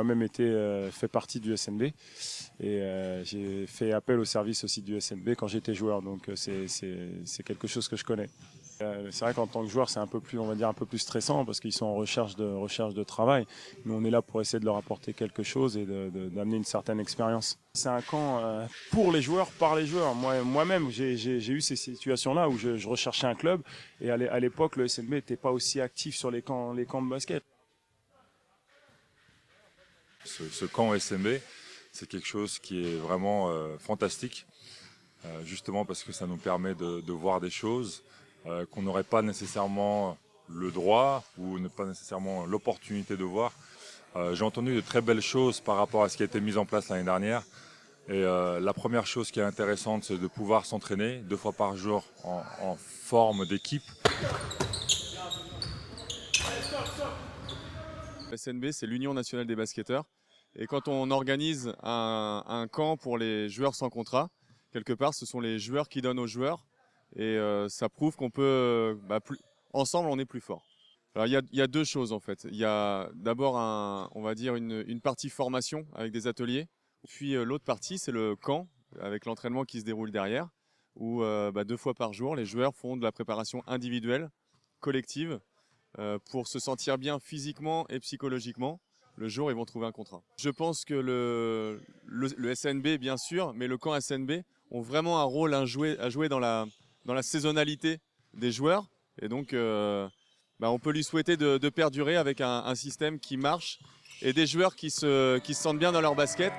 moi-même fait partie du SNB et j'ai fait appel au service aussi du SNB quand j'étais joueur, donc c'est quelque chose que je connais. C'est vrai qu'en tant que joueur, c'est un peu plus, on va dire, un peu plus stressant parce qu'ils sont en recherche de travail. Nous, on est là pour essayer de leur apporter quelque chose et d'amener une certaine expérience. C'est un camp pour les joueurs, par les joueurs. Moi-même, j'ai eu ces situations-là où je recherchais un club et à l'époque, le SNB n'était pas aussi actif sur les camps de basket. Ce camp SMB, c'est quelque chose qui est vraiment fantastique, justement parce que ça nous permet de voir des choses qu'on n'aurait pas nécessairement le droit ou pas nécessairement l'opportunité de voir. J'ai entendu de très belles choses par rapport à ce qui a été mis en place l'année dernière. Et la première chose qui est intéressante, c'est de pouvoir s'entraîner 2 fois par jour en forme d'équipe. SNB, c'est l'Union nationale des basketteurs. Et quand on organise un camp pour les joueurs sans contrat, quelque part, ce sont les joueurs qui donnent aux joueurs. Et ça prouve qu'on peut, ensemble, on est plus fort. Alors, il y a deux choses en fait. Il y a d'abord, on va dire, une partie formation avec des ateliers. Puis l'autre partie, c'est le camp, avec l'entraînement qui se déroule derrière, où 2 fois par jour, les joueurs font de la préparation individuelle, collective, pour se sentir bien physiquement et psychologiquement. Le jour où ils vont trouver un contrat. Je pense que le SNB, bien sûr, mais le camp SNB ont vraiment un rôle à jouer dans la saisonnalité des joueurs. Et donc, on peut lui souhaiter de perdurer avec un système qui marche et des joueurs qui se sentent bien dans leur basket.